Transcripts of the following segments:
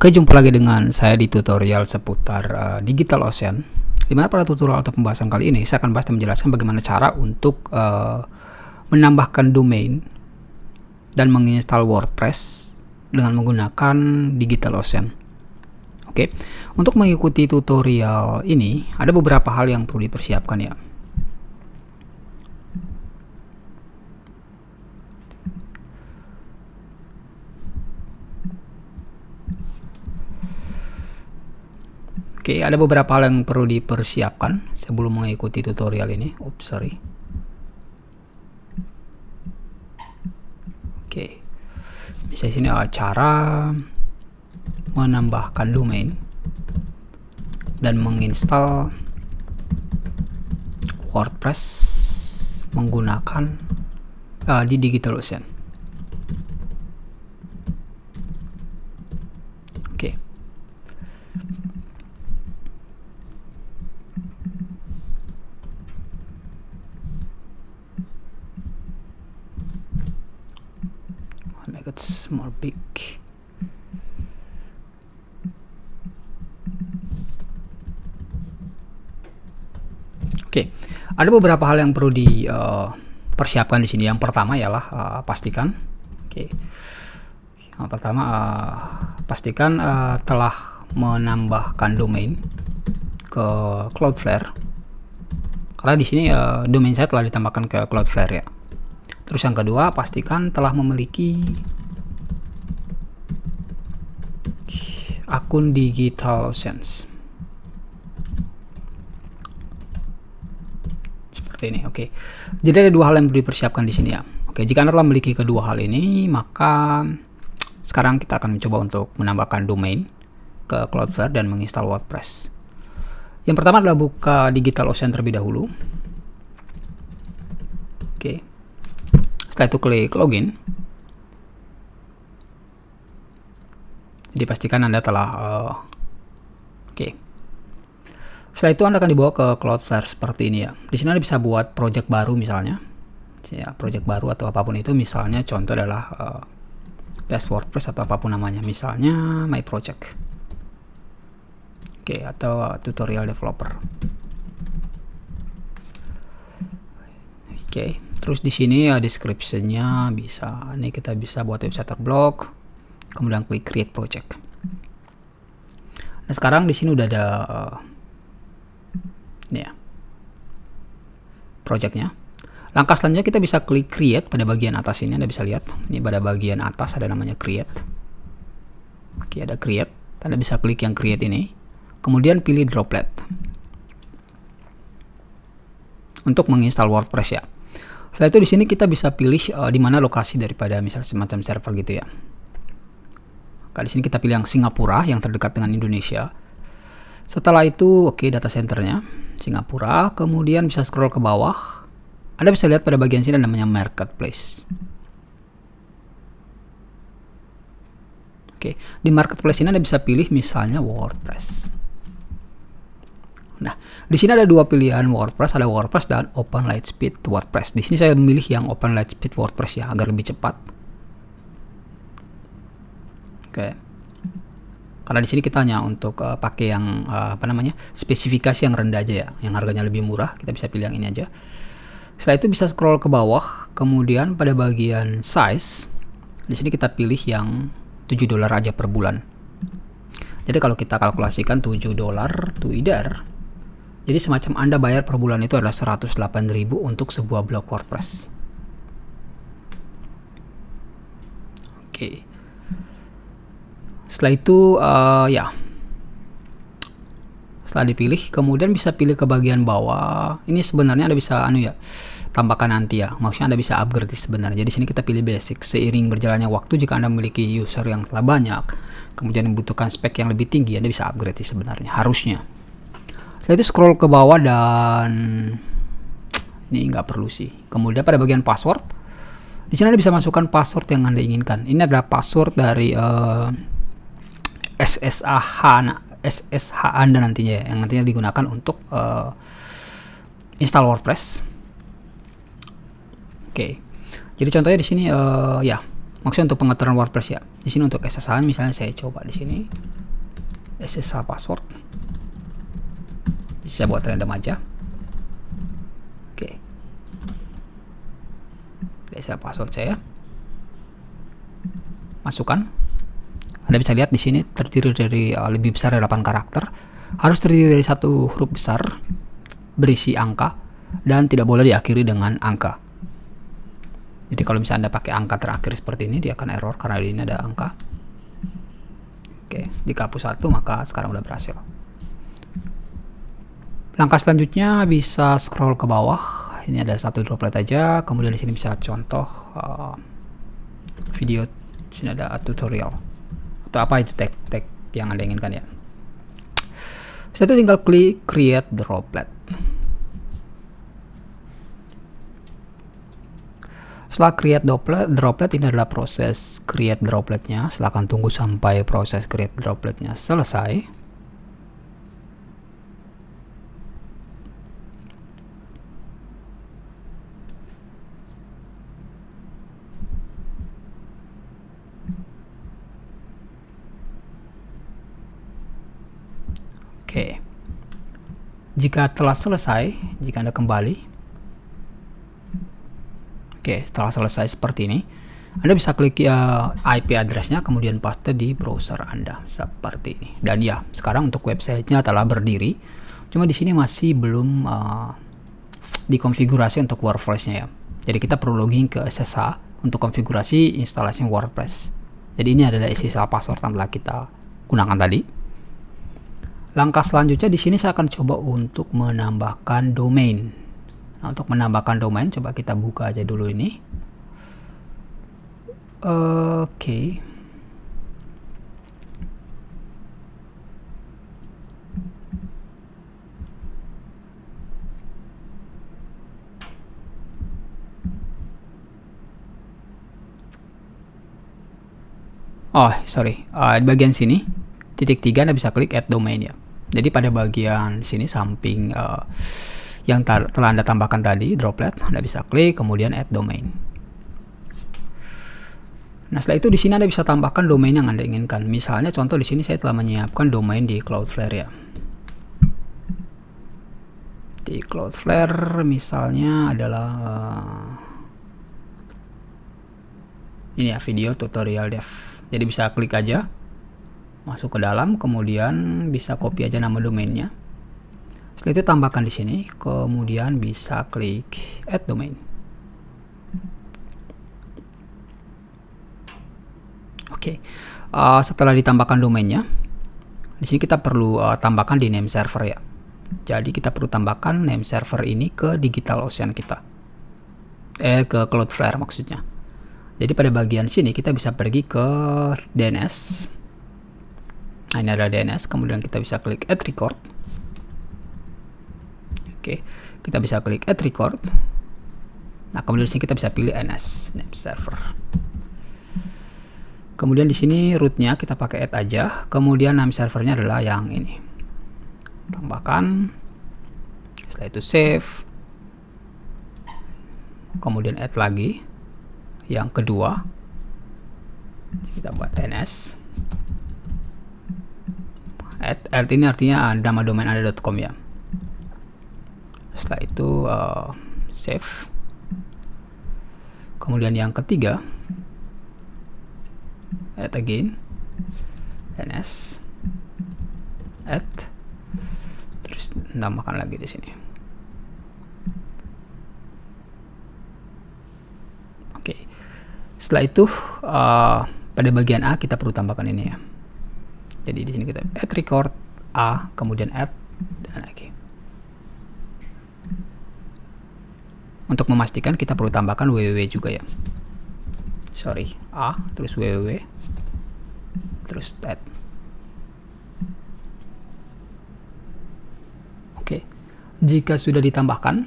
Oke, jumpa lagi dengan saya di tutorial seputar DigitalOcean. Dimana pada tutorial atau pembahasan kali ini saya akan bahas dan menjelaskan bagaimana cara untuk menambahkan domain dan menginstal WordPress dengan menggunakan DigitalOcean. Oke, untuk mengikuti tutorial ini ada beberapa hal yang perlu dipersiapkan ya. Oke, ada beberapa hal yang perlu dipersiapkan sebelum mengikuti tutorial ini. Sorry. Oke, misalnya sini cara menambahkan domain dan menginstal WordPress menggunakan di DigitalOcean. Oke. Make it more big. Oke, ada beberapa hal yang perlu dipersiapkan di sini. Yang pertama ialah pastikan, yang pertama pastikan telah menambahkan domain ke Cloudflare. Karena di sini domain saya telah ditambahkan ke Cloudflare ya. Terus yang kedua, pastikan telah memiliki akun DigitalOcean. Ini oke. Jadi ada dua hal yang perlu dipersiapkan di sini ya. Oke, jika Anda telah memiliki kedua hal ini, maka sekarang kita akan mencoba untuk menambahkan domain ke Cloudflare dan menginstal WordPress. Yang pertama adalah buka DigitalOcean terlebih dahulu. Oke. Setelah itu klik login. Jadi pastikan Anda telah oke. Setelah itu Anda akan dibawa ke Cloudflare seperti ini ya. Di sini Anda bisa buat project baru misalnya. Ya, project baru atau apapun itu, misalnya contoh adalah test WordPress atau apapun namanya. Misalnya my project. Oke, atau tutorial developer. Oke, terus di sini ya description-nya bisa. Ini kita bisa buat website blog. Kemudian klik create project. Nah, sekarang di sini udah ada ini ya, projectnya. Langkah selanjutnya kita bisa klik create pada bagian atas ini. Anda bisa lihat ini pada bagian atas ada namanya create. Oke, ada create. Anda bisa klik yang create ini, kemudian pilih droplet untuk menginstal WordPress ya. Setelah itu di sini kita bisa pilih di mana lokasi daripada misalnya semacam server gitu ya. Di sini kita pilih yang Singapura yang terdekat dengan Indonesia. Setelah itu oke, data centernya Singapura, kemudian bisa scroll ke bawah. Anda bisa lihat pada bagian sini namanya marketplace. Oke, di marketplace ini Anda bisa pilih misalnya WordPress. Nah, di sini ada dua pilihan WordPress, ada WordPress dan Open Lightspeed WordPress. Di sini saya memilih yang Open Lightspeed WordPress ya, agar lebih cepat. Oke. Karena di sini kita hanya untuk pakai yang spesifikasi yang rendah aja ya, yang harganya lebih murah. Kita bisa pilih yang ini aja. Setelah itu bisa scroll ke bawah, kemudian pada bagian size, di sini kita pilih yang $7 aja per bulan. Jadi kalau kita kalkulasikan $7 to either, jadi semacam Anda bayar per bulan itu adalah 108.000 untuk sebuah blog WordPress. Oke. Setelah itu ya, setelah dipilih kemudian bisa pilih ke bagian bawah. Ini sebenarnya Anda bisa tambahkan nanti ya, maksudnya Anda bisa upgrade sebenarnya. Jadi sini kita pilih basic. Seiring berjalannya waktu, jika Anda memiliki user yang telah banyak kemudian membutuhkan spek yang lebih tinggi, Anda bisa upgrade sebenarnya, harusnya. Setelah itu scroll ke bawah dan ini nggak perlu sih. Kemudian pada bagian password, di sini Anda bisa masukkan password yang Anda inginkan. Ini adalah password dari SSH Anda nantinya ya, yang nantinya digunakan untuk install WordPress. Oke. Jadi contohnya di sini ya, Maksudnya untuk pengaturan WordPress ya. Di sini untuk SSH misalnya saya coba di sini SSH password. Saya buat random aja. Oke. SSH password saya. Masukkan. Anda bisa lihat di sini terdiri dari lebih besar dari 8 karakter. Harus terdiri dari satu huruf besar berisi angka dan tidak boleh diakhiri dengan angka. Jadi kalau misalnya Anda pakai angka terakhir seperti ini, dia akan error karena di ini ada angka. Oke, jika hapus satu maka sekarang udah berhasil. Langkah selanjutnya bisa scroll ke bawah. Ini ada satu droplet aja. Kemudian di sini bisa contoh video. Di sini ada tutorial atau apa itu tag yang Anda inginkan ya. Setelah itu tinggal klik create droplet. Setelah create droplet ini adalah proses create dropletnya. Silahkan tunggu sampai proses create dropletnya selesai. Oke. Jika telah selesai, jika Anda kembali. Oke, setelah selesai seperti ini, Anda bisa klik IP address-nya, kemudian paste di browser Anda seperti ini. Dan ya, sekarang untuk websitenya telah berdiri. Cuma di sini masih belum dikonfigurasi untuk WordPress-nya ya. Jadi kita perlu login ke SSH untuk konfigurasi instalasi WordPress. Jadi ini adalah SSH password yang telah kita gunakan tadi. Langkah selanjutnya di sini saya akan coba untuk menambahkan domain. Nah, untuk menambahkan domain, coba kita buka aja dulu ini. Oke. Oh, sorry. Di bagian sini, titik 3 Anda bisa klik add domain ya. Jadi pada bagian sini samping yang telah Anda tambahkan tadi, droplet, Anda bisa klik, kemudian add domain. Nah, setelah itu di sini Anda bisa tambahkan domain yang Anda inginkan. Misalnya contoh di sini saya telah menyiapkan domain di Cloudflare ya. Di Cloudflare misalnya adalah ini ya, video tutorial dev. Jadi bisa klik aja, masuk ke dalam, kemudian bisa copy aja nama domainnya. Setelah itu tambahkan di sini, kemudian bisa klik add domain. Oke, setelah ditambahkan domainnya, di sini kita perlu tambahkan di name server ya. Jadi kita perlu tambahkan name server ini ke DigitalOcean kita, ke Cloudflare maksudnya. Jadi pada bagian sini kita bisa pergi ke DNS. Nah, ini ada DNS, kemudian kita bisa klik add record. Oke, kita bisa klik add record. Nah, kemudian di sini kita bisa pilih NS, name server. Kemudian di sini rootnya kita pakai add aja. Kemudian name servernya adalah yang ini. Tambahkan. Setelah itu save. Kemudian add lagi. Yang kedua, kita buat NS. Add ini artinya nama domain anda.com ya. Setelah itu save. Kemudian yang ketiga, add again, ns, add, terus tambahkan lagi di sini. Oke. Setelah itu pada bagian A kita perlu tambahkan ini ya. Jadi di sini kita add record A, kemudian add dan lagi. Untuk memastikan kita perlu tambahkan www juga ya. Sorry, A, terus www, terus add. Oke, jika sudah ditambahkan,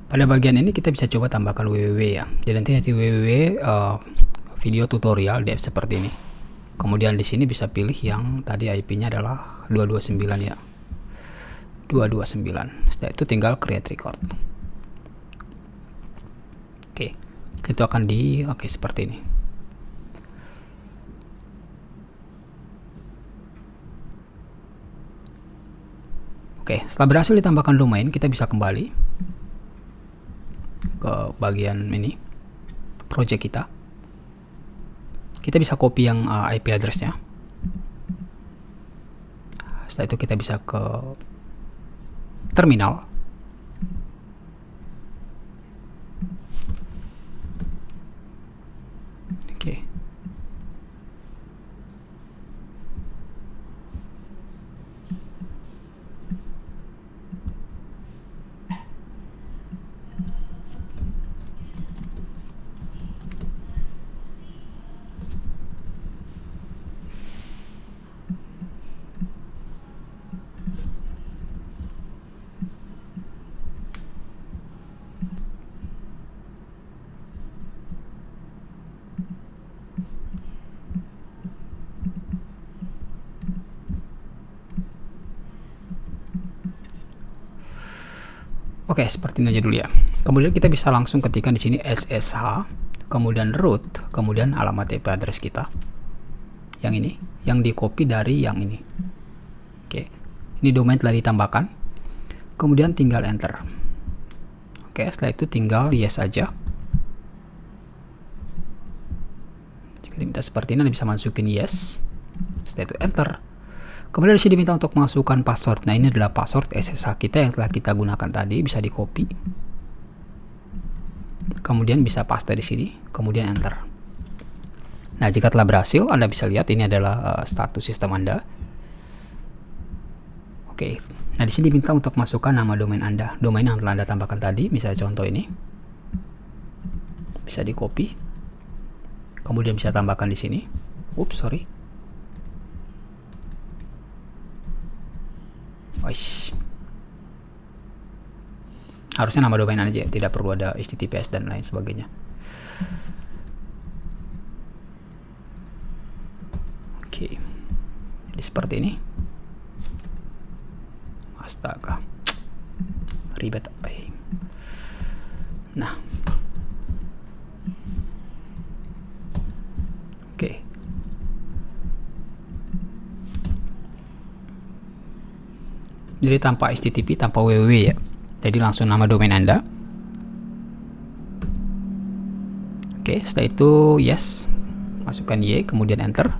pada bagian ini kita bisa coba tambahkan www ya. Jadi nanti www video tutorial dev seperti ini. Kemudian di sini bisa pilih yang tadi IP-nya adalah 229 ya. 229. Setelah itu tinggal create record. Oke, itu akan seperti ini. Oke, setelah berhasil ditambahkan domain, kita bisa kembali ke bagian ini, project kita. Kita bisa copy yang IP address-nya. Setelah itu kita bisa ke terminal. Oke. Oke, seperti ini aja dulu ya. Kemudian kita bisa langsung ketikkan di sini SSH, kemudian root, kemudian alamat IP address kita. Yang ini, yang di copy dari yang ini. Oke, ini domain telah ditambahkan. Kemudian tinggal enter. Oke, setelah itu tinggal yes aja. Jika diminta seperti ini, Anda bisa masukin yes. Setelah itu enter. Kemudian di sini diminta untuk masukkan password. Nah, ini adalah password SSH kita yang telah kita gunakan tadi, bisa di copy. Kemudian bisa paste di sini, kemudian enter. Nah, jika telah berhasil, Anda bisa lihat ini adalah status sistem Anda. Oke. Nah, di sini diminta untuk masukkan nama domain Anda, domain yang telah Anda tambahkan tadi, misalnya contoh ini. Bisa di copy. Kemudian bisa tambahkan di sini. Ups, sorry. Harusnya nama domain aja, tidak perlu ada HTTPS dan lain sebagainya. Oke, jadi seperti ini. Astaga, ribet. Nah, oke. Jadi tanpa HTTP, tanpa www ya. Jadi langsung nama domain Anda. Oke, setelah itu yes. Masukkan Y, kemudian enter.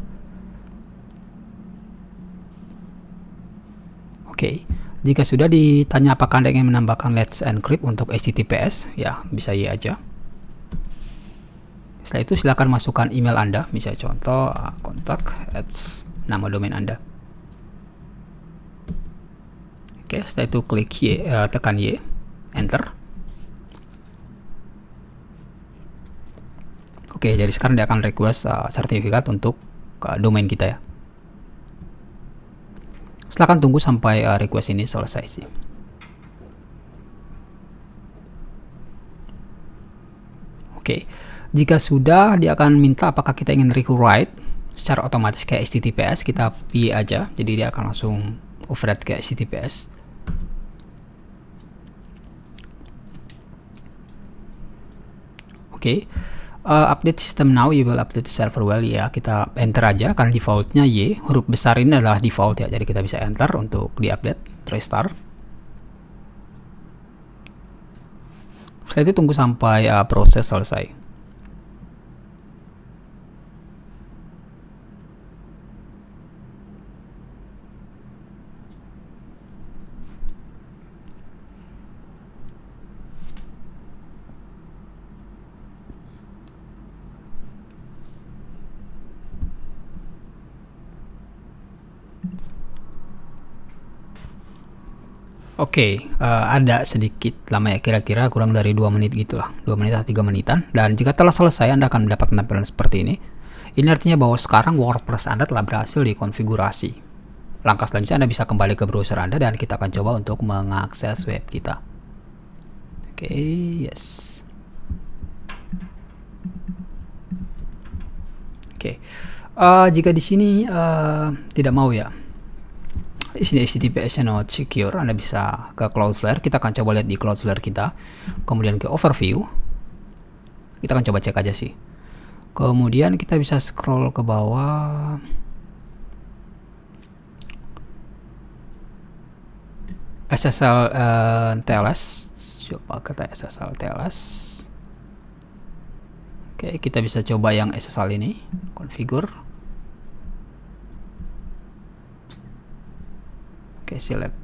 Oke, jika sudah ditanya apakah Anda ingin menambahkan Let's Encrypt untuk HTTPS, ya bisa Y aja. Setelah itu silakan masukkan email Anda, misalnya contoh kontak nama domain Anda. Oke, setelah itu klik Y, tekan Y, enter. Oke, jadi sekarang dia akan request sertifikat untuk domain kita ya. Silahkan tunggu sampai request ini selesai sih. Oke, jika sudah, dia akan minta apakah kita ingin rewrite secara otomatis kayak HTTPS, kita pilih aja, jadi dia akan langsung override ke HTTPS. Oke, update system now, you will update the server well ya, kita enter aja karena defaultnya Y, huruf besar ini adalah default ya, jadi kita bisa enter untuk diupdate, restart. Setelah itu tunggu sampai proses selesai. Oke, ada sedikit lama ya, kira-kira kurang dari 2 menit gitulah, 2 menit atau 3 menitan. Dan jika telah selesai, Anda akan mendapat tampilan seperti ini. Ini artinya bahwa sekarang WordPress Anda telah berhasil dikonfigurasi. Langkah selanjutnya Anda bisa kembali ke browser Anda dan kita akan coba untuk mengakses web kita. Oke, yes. Oke, jika di sini tidak mau ya, di sini HTTPS not secure, Anda bisa ke Cloudflare. Kita akan coba lihat di Cloudflare kita, kemudian ke overview. Kita akan coba cek aja sih. Kemudian kita bisa scroll ke bawah. SSL TLS, coba kita SSL TLS. Oke, kita bisa coba yang SSL ini, configure. Oke, select.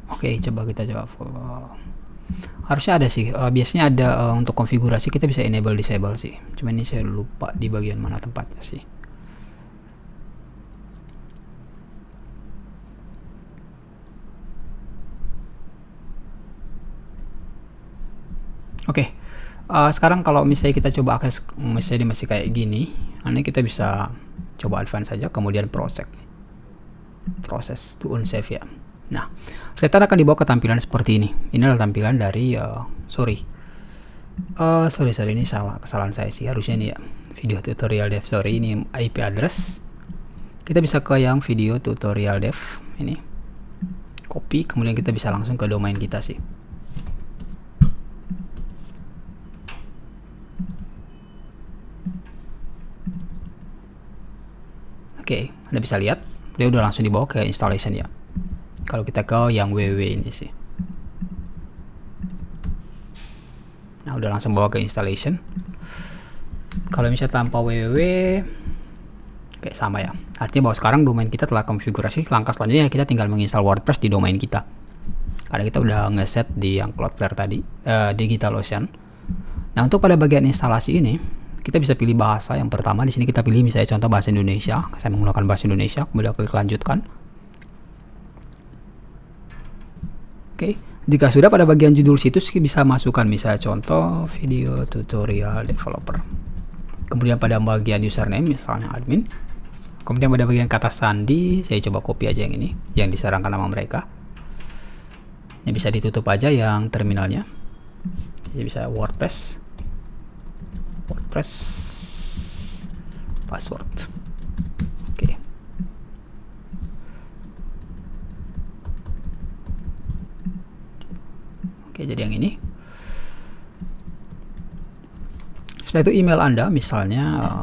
Oke, coba kita coba follow. Harusnya ada sih, biasanya ada untuk konfigurasi kita bisa enable disable sih. Cuma ini saya lupa di bagian mana tempatnya sih. Oke, sekarang kalau misalnya kita coba akses, misalnya masih kayak gini, ini kita bisa coba advance saja, kemudian proses to unsave ya. Nah, setelah akan dibawa ke tampilan seperti ini. Ini adalah tampilan dari sorry, ini kesalahan saya sih, harusnya ini ya video tutorial dev. Sorry, ini IP address. Kita bisa ke yang video tutorial dev ini, copy, kemudian kita bisa langsung ke domain kita sih. Oke, Anda bisa lihat dia udah langsung dibawa ke installation ya. Kalau kita ke yang www ini sih, nah udah langsung bawa ke installation. Kalau misalnya tanpa www, kayak sama ya. Artinya bahwa sekarang domain kita telah konfigurasi. Langkah selanjutnya kita tinggal menginstal WordPress di domain kita. Karena kita udah ngeset di yang Cloudflare tadi, DigitalOcean. Nah, untuk pada bagian instalasi ini, kita bisa pilih bahasa. Yang pertama di sini kita pilih misalnya contoh bahasa Indonesia. Saya menggunakan bahasa Indonesia, kemudian klik lanjutkan. Oke, jika sudah pada bagian judul situs bisa masukkan misalnya contoh video tutorial developer. Kemudian pada bagian username misalnya admin. Kemudian pada bagian kata sandi saya coba copy aja yang ini, yang disarankan nama mereka. Ini bisa ditutup aja yang terminalnya. Jadi bisa WordPress password. Oke. Oke, jadi yang ini. Setelah itu email Anda misalnya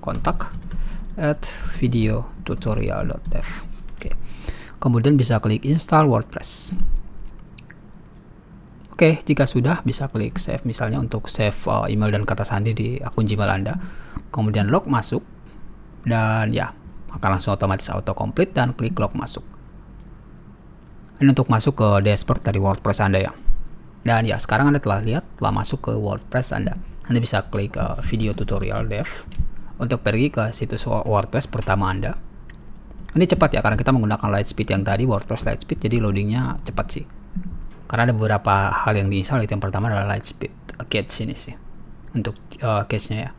kontak@videotutorial.dev. Oke. Kemudian bisa klik install WordPress. Oke, jika sudah bisa klik save misalnya untuk save email dan kata sandi di akun Gmail Anda. Kemudian log masuk dan ya akan langsung otomatis auto complete dan klik log masuk. Ini untuk masuk ke dashboard dari WordPress Anda ya. Dan ya sekarang Anda telah masuk ke WordPress Anda. Anda bisa klik video tutorial dev untuk pergi ke situs WordPress pertama Anda. Ini cepat ya karena kita menggunakan Lightspeed yang tadi, WordPress Lightspeed, jadi loadingnya cepat sih. Karena ada beberapa hal yang diinstal, itu yang pertama adalah Lightspeed Cache ini sih untuk cache-nya ya.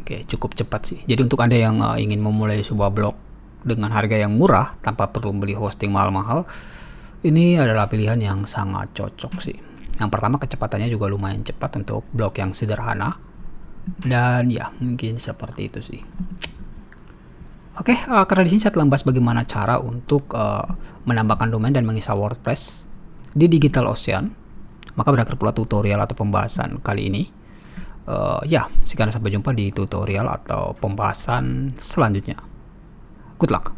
Oke, cukup cepat sih. Jadi untuk Anda yang ingin memulai sebuah blog dengan harga yang murah tanpa perlu beli hosting mahal-mahal, ini adalah pilihan yang sangat cocok sih. Yang pertama kecepatannya juga lumayan cepat untuk blog yang sederhana. Dan ya mungkin seperti itu sih. Oke, karena di sini saya telah membahas bagaimana cara untuk menambahkan domain dan menginstal WordPress di DigitalOcean, maka berakhir pula tutorial atau pembahasan kali ini. Ya, sekian, sampai jumpa di tutorial atau pembahasan selanjutnya. Good luck.